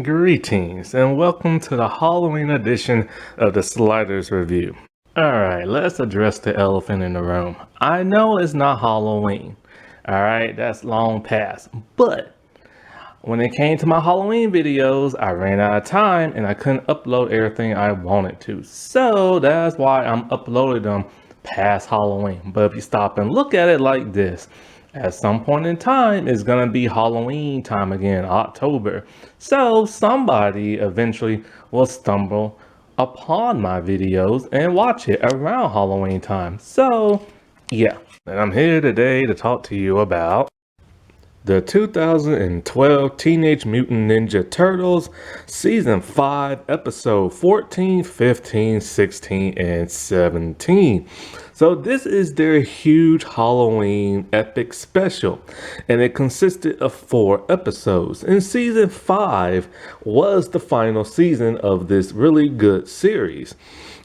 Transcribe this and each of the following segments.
Greetings and welcome to the Halloween edition of the Sliders Review. Alright, let's address the elephant in the room. I know it's not Halloween. Alright, that's long past. But when it came to my Halloween videos, I ran out of time and I couldn't upload everything I wanted to. So that's why I'm uploading them past Halloween. But if you stop and look at it like this, at some point in time, it's gonna be Halloween time again, October. So somebody eventually will stumble upon my videos and watch it around Halloween time. So yeah, and I'm here today to talk to you about the 2012 Teenage Mutant Ninja Turtles Season 5, Episode 14, 15, 16, and 17. So this is their huge Halloween epic special, and it consisted of 4 episodes. And Season 5 was the final season of this really good series.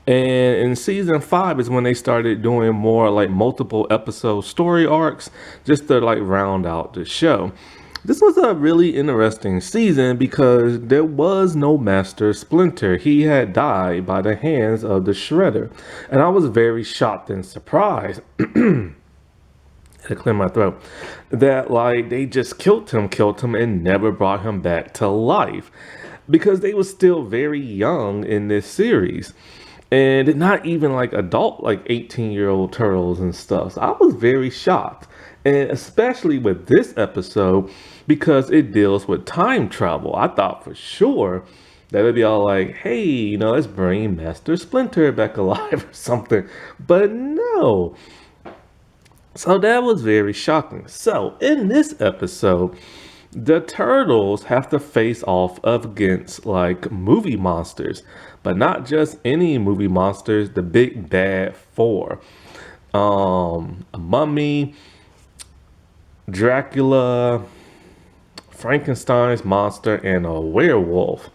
And in Season 5 is when they started doing more like multiple episode story arcs just to like round out the show. This was a really interesting season because there was no Master Splinter. He had died by the hands of the Shredder. And I was very shocked and surprised. To clear my throat, that like they just killed him and never brought him back to life because they were still very young in this series. And not even like adult, like 18-year-old turtles and stuff. So I was very shocked. And especially with this episode, because it deals with time travel. I thought for sure that it'd be all like, hey, you know, let's bring Master Splinter back alive or something. But no. So that was very shocking. So in this episode, the turtles have to face off against like movie monsters, but not just any movie monsters, the big bad 4. A mummy, Dracula, Frankenstein's monster, and a werewolf.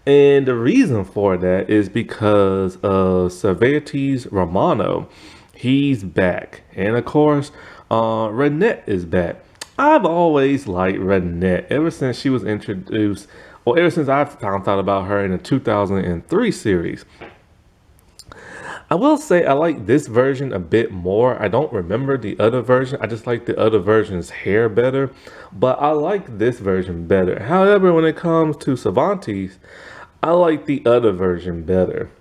And the reason for that is because of Cervantes Romano. He's back. And of course, Renette is back. I've always liked Renette ever since she was introduced, or ever since I've found out about her in the 2003 series. I will say I like this version a bit more. I don't remember the other version. I just like the other version's hair better, but I like this version better. However, when it comes to Cervantes, I like the other version better.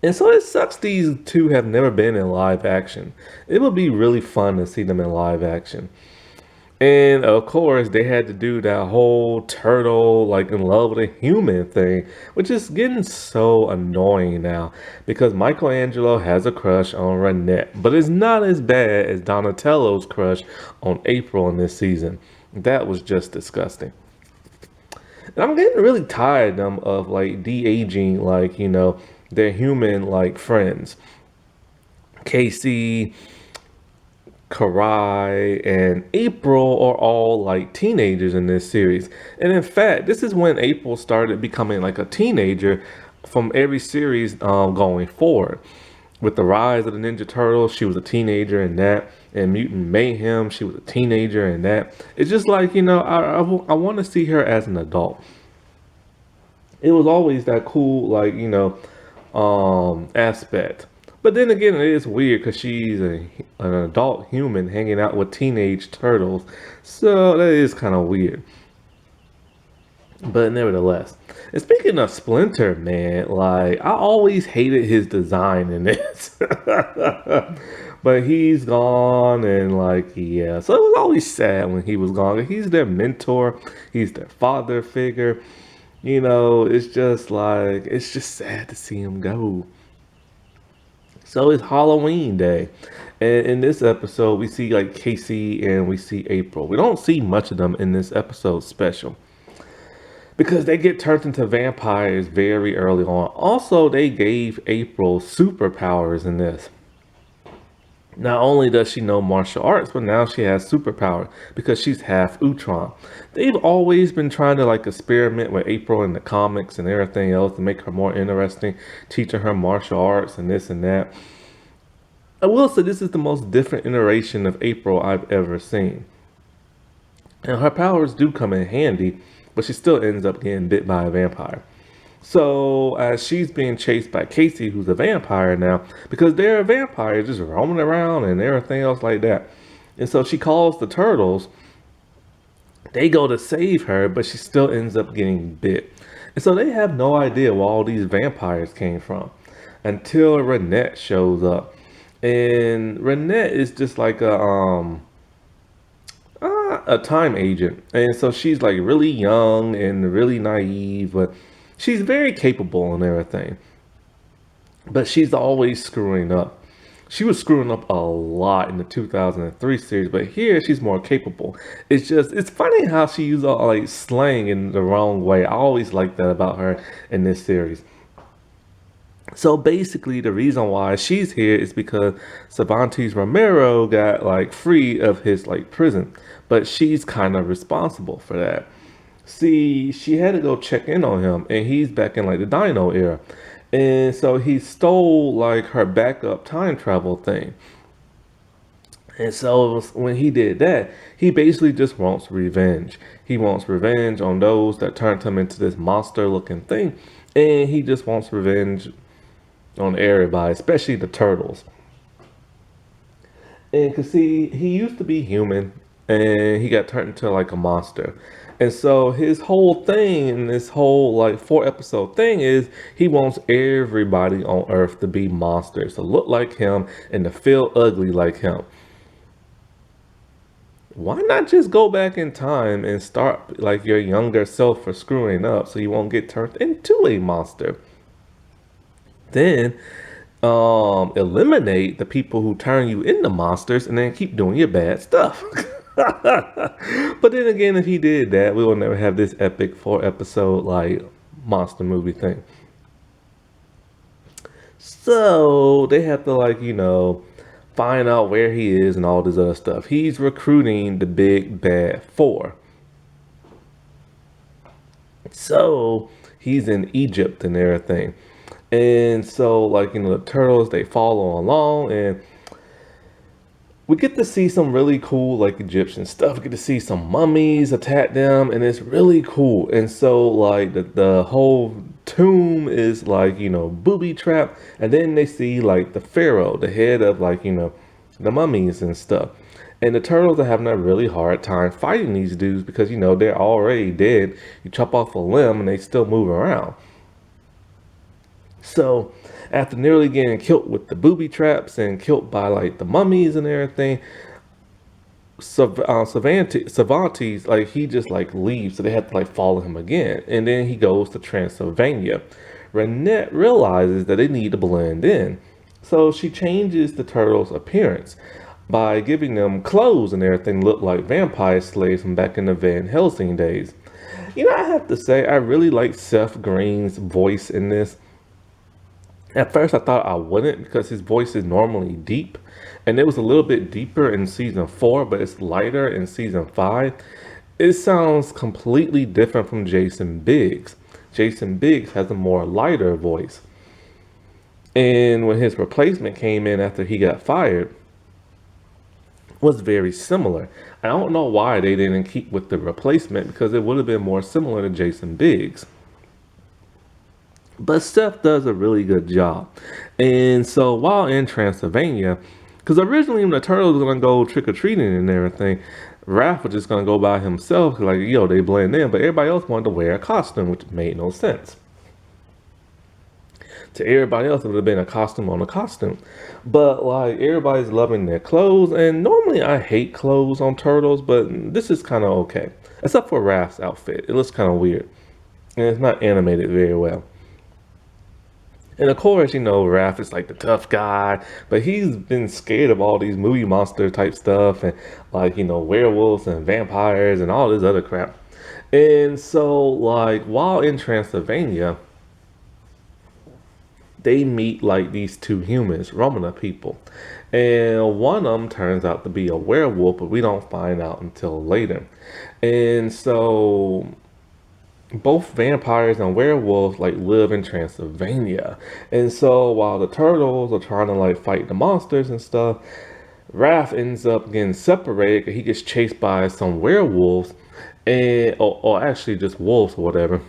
And so it sucks these two have never been in live action. It would be really fun to see them in live action. And of course, they had to do that whole turtle, like in love with a human thing, which is getting so annoying now because Michelangelo has a crush on Renette, but it's not as bad as Donatello's crush on April in this season. That was just disgusting. And I'm getting really tired of like de-aging, like, you know, their human like friends. Casey, Karai, and April are all like teenagers in this series. And in fact, this is when April started becoming like a teenager from every series going forward. With the rise of the Ninja Turtles, she was a teenager in that. And Mutant Mayhem, she was a teenager in that. It's just like, you know, I want to see her as an adult. It was always that cool, like, you know, aspect. But then again, it is weird because she's an adult human hanging out with teenage turtles. So that is kind of weird. But nevertheless. And speaking of Splinter, man, like, I always hated his design in this. But he's gone and like, yeah. So it was always sad when he was gone. He's their mentor. He's their father figure. You know, it's just like, it's just sad to see him go. So it's Halloween day. And in this episode, we see like Casey and we see April. We don't see much of them in this episode special because they get turned into vampires very early on. Also, they gave April superpowers in this. Not only does she know martial arts, but now she has superpower because she's half Utron. They've always been trying to like experiment with April in the comics and everything else to make her more interesting, teaching her martial arts and this and that. I will say this is the most different iteration of April I've ever seen. And her powers do come in handy but she still ends up getting bit by a vampire. So as she's being chased by Casey, who's a vampire now, because they're a vampire just roaming around and everything else like that. And so she calls the turtles. They go to save her, but she still ends up getting bit. And so they have no idea where all these vampires came from until Renette shows up. And Renette is just like a time agent. And so she's like really young and really naive, but she's very capable and everything. But she's always screwing up. She was screwing up a lot in the 2003 series, but here she's more capable. It's funny how she uses all like slang in the wrong way. I always like that about her in this series. So basically, the reason why she's here is because Cervantes Romero got like free of his like prison, but she's kind of responsible for that. See, she had to go check in on him, and he's back in like the Dino era. And so he stole like her backup time travel thing. And so when he did that, he basically just wants revenge. He wants revenge on those that turned him into this monster looking thing. And he just wants revenge on everybody, especially the turtles. And cause see, he used to be human and he got turned into like a monster. And so his whole thing in this whole like 4 episode thing is he wants everybody on Earth to be monsters, to look like him and to feel ugly like him. Why not just go back in time and start like your younger self for screwing up so you won't get turned into a monster? Then eliminate the people who turn you into monsters and then keep doing your bad stuff. But then again, if he did that, we will never have this epic 4 episode like monster movie thing. So they have to like, find out where he is and all this other stuff. He's recruiting the big bad four. So he's in Egypt and everything. And so like, the turtles, they follow along and we get to see some really cool like Egyptian stuff. We get to see some mummies attack them and it's really cool. And so like the whole tomb is like, booby trap. And then they see like the pharaoh, the head of like, the mummies and stuff. And the turtles are having a really hard time fighting these dudes because, they're already dead. You chop off a limb and they still move around. So after nearly getting killed with the booby traps and killed by like the mummies and everything, Cervantes, like he just like leaves, so they have to like follow him again. And then he goes to Transylvania. Renette realizes that they need to blend in. So she changes the turtles' appearance by giving them clothes and everything look like vampire slaves from back in the Van Helsing days. I have to say, I really like Seth Green's voice in this. At first, I thought I wouldn't because his voice is normally deep. And it was a little bit deeper in season 4, but it's lighter in season 5. It sounds completely different from Jason Biggs. Jason Biggs has a more lighter voice. And when his replacement came in after he got fired, was very similar. I don't know why they didn't keep with the replacement because it would have been more similar to Jason Biggs. But Seth does a really good job. And so while in Transylvania, because originally when the turtles were going to go trick-or-treating and everything, Raph was just going to go by himself. Like, they blend in. But everybody else wanted to wear a costume, which made no sense. To everybody else, it would have been a costume on a costume. But, like, everybody's loving their clothes. And normally I hate clothes on turtles, but this is kind of okay. Except for Raph's outfit. It looks kind of weird. And it's not animated very well. And of course, Raph is like the tough guy, but he's been scared of all these movie monster type stuff and like, werewolves and vampires and all this other crap. And so like while in Transylvania, they meet like these two humans, Romana people. And one of them turns out to be a werewolf, but we don't find out until later. And so both vampires and werewolves like live in Transylvania. And so while the turtles are trying to like fight the monsters and stuff, Raph ends up getting separated. He gets chased by some werewolves, and or actually just wolves or whatever.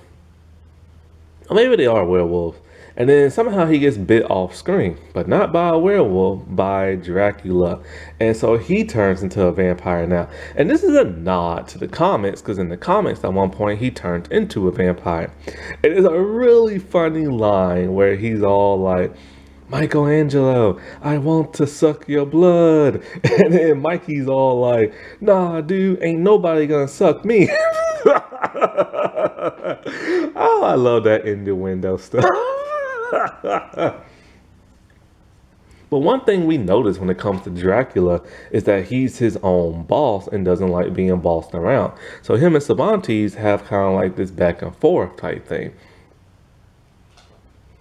Or maybe they are werewolves. And then somehow he gets bit off screen, but not by a werewolf, by Dracula. And so he turns into a vampire now. And this is a nod to the comics, because in the comics at one point he turned into a vampire. It is a really funny line where he's all like, Michelangelo, I want to suck your blood. And then Mikey's all like, nah, dude, ain't nobody gonna suck me. Oh, I love that innuendo stuff. But one thing we notice when it comes to Dracula is that he's his own boss and doesn't like being bossed around. So him and Cervantes have kind of like this back and forth type thing.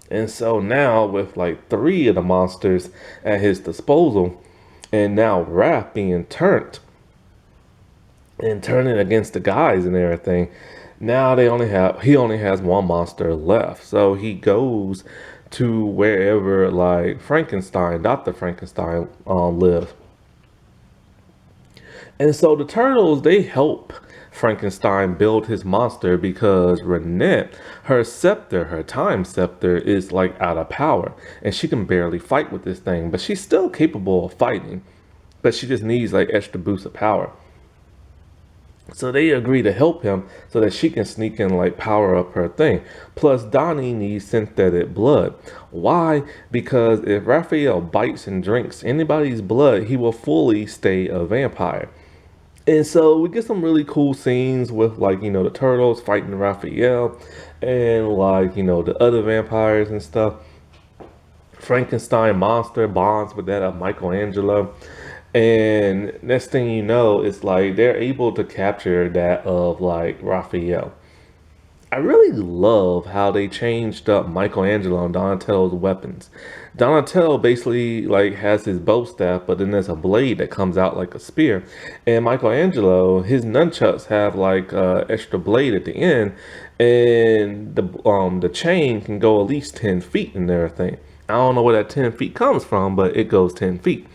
And so now with like 3 of the monsters at his disposal, and now Raph being turned and turning against the guys and everything, now he only has 1 monster left. So he goes to wherever like Dr. Frankenstein lives. And so the turtles, they help Frankenstein build his monster because Renette, her time scepter, is like out of power. And she can barely fight with this thing, but she's still capable of fighting. But she just needs like extra boost of power. So they agree to help him so that she can sneak and like power up her thing. Plus Donnie needs synthetic blood. Why? Because if Raphael bites and drinks anybody's blood, he will fully stay a vampire. And so we get some really cool scenes with like, the turtles fighting Raphael and like, the other vampires and stuff. Frankenstein monster bonds with that of Michelangelo. And next thing you know, it's like they're able to capture that of like Raphael. I really love how they changed up Michelangelo and Donatello's weapons. Donatello basically like has his bow staff, but then there's a blade that comes out like a spear. And Michelangelo, his nunchucks have like extra blade at the end, and the chain can go at least 10 feet and everything. I don't know where that 10 feet comes from, but it goes 10 feet.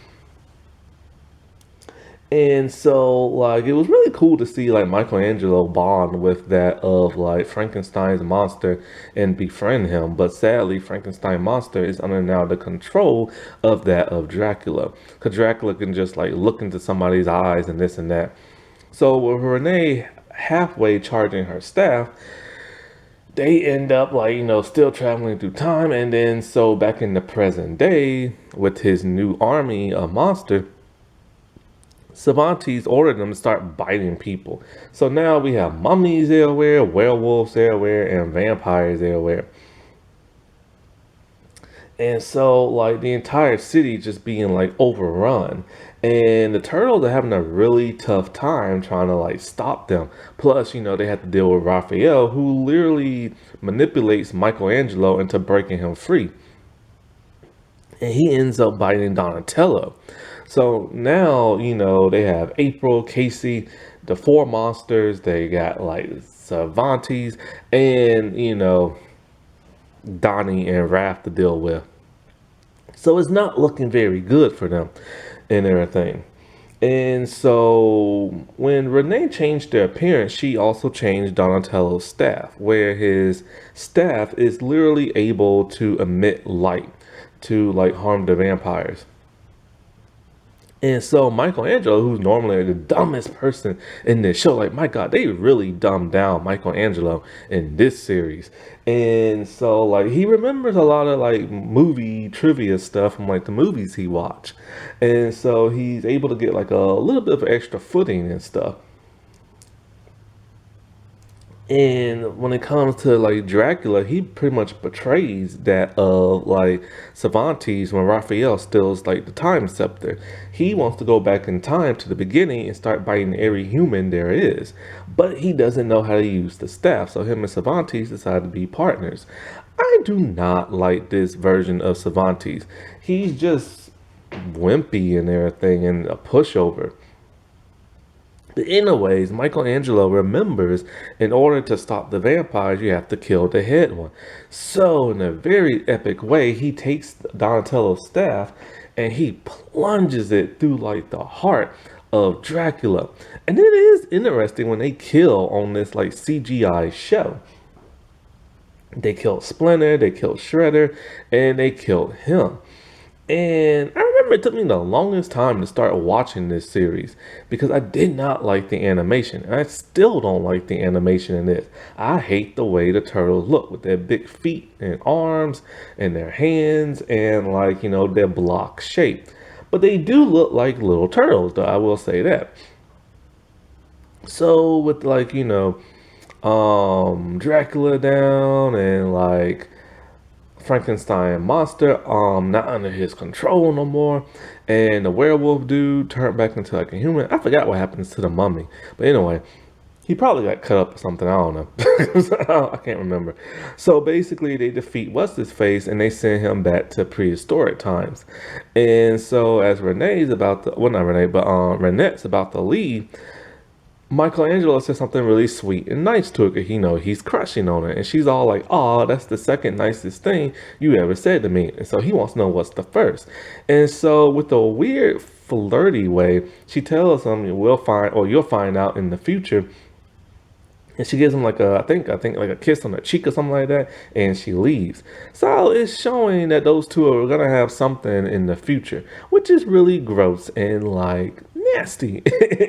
And so, like, it was really cool to see, like, Michelangelo bond with that of, like, Frankenstein's monster and befriend him. But sadly, Frankenstein monster is under now the control of that of Dracula. Because Dracula can just, like, look into somebody's eyes and this and that. So, with Renee halfway charging her staff, they end up, like, still traveling through time. And then, so back in the present day, with his new army of monster, Cervantes ordered them to start biting people. So now we have mummies everywhere, werewolves everywhere, and vampires everywhere. And so like the entire city just being like overrun. And the turtles are having a really tough time trying to like stop them. Plus, they have to deal with Raphael, who literally manipulates Michelangelo into breaking him free. And he ends up biting Donatello. So now, they have April, Casey, the 4 monsters. They got like Cervantes and, Donnie and Raph to deal with. So it's not looking very good for them and everything. And so when Renee changed their appearance, she also changed Donatello's staff, where his staff is literally able to emit light to like harm the vampires. And so Michelangelo, who's normally the dumbest person in this show, like, my God, they really dumbed down Michelangelo in this series. And so, like, he remembers a lot of, like, movie trivia stuff from, like, the movies he watched. And so he's able to get, like, a little bit of extra footing and stuff. And when it comes to like Dracula, he pretty much betrays that of like Cervantes when Raphael steals like the time scepter. He wants to go back in time to the beginning and start biting every human there is. But he doesn't know how to use the staff, so him and Cervantes decide to be partners. I do not like this version of Cervantes. He's just wimpy and everything and a pushover. But anyways, Michelangelo remembers in order to stop the vampires, you have to kill the head one. So, in a very epic way, he takes Donatello's staff and he plunges it through like the heart of Dracula. And it is interesting when they kill on this like CGI show. They killed Splinter, they killed Shredder, and they killed him. And I remember it took me the longest time to start watching this series because I did not like the animation. And I still don't like the animation in this. I hate the way the turtles look with their big feet and arms and their hands and like, their block shape. But they do look like little turtles, though, I will say that. So with like, Dracula down and like Frankenstein monster not under his control no more, and the werewolf dude turned back into like a human. I forgot what happens to the mummy, but anyway, he probably got cut up or something. I don't know. I can't remember. So basically, they defeat what's his face and they send him back to prehistoric times. And so as Renee's about to, well, not Renee, but Renette's about to leave, Michelangelo says something really sweet and nice to her because he's crushing on her. And she's all like, "Oh, that's the second nicest thing you ever said to me." And so he wants to know what's the first. And so with a weird flirty way, she tells him, "We'll find, or you'll find out in the future." And she gives him like I think like a kiss on the cheek or something like that, and she leaves. So it's showing that those two are gonna have something in the future, which is really gross and like nasty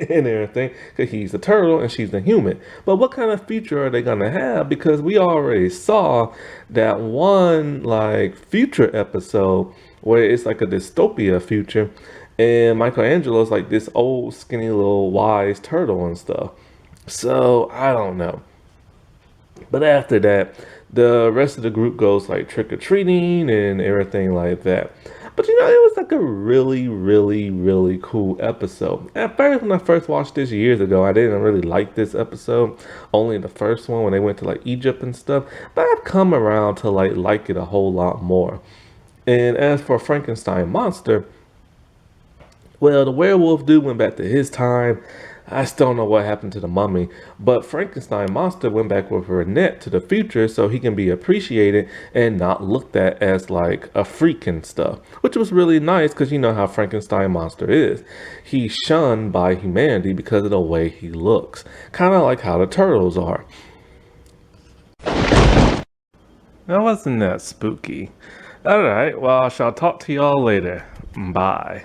and everything, because he's a turtle and she's a human. But what kind of future are they gonna have? Because we already saw that one like future episode where it's like a dystopia future, and Michelangelo's like this old skinny little wise turtle and stuff. So I don't know. But after that, the rest of the group goes like trick or treating and everything like that. But it was like a really, really, really cool episode. At first, when I first watched this years ago, I didn't really like this episode. Only the first one when they went to like Egypt and stuff. But I've come around to like it a whole lot more. And as for Frankenstein Monster, well, the werewolf dude went back to his time. I still don't know what happened to the mummy, but Frankenstein Monster went back with Renette to the future so he can be appreciated and not looked at as like a freak and stuff, which was really nice because you know how Frankenstein Monster is. He's shunned by humanity because of the way he looks, kind of like how the turtles are. That wasn't that spooky. Alright, well, I shall talk to y'all later. Bye.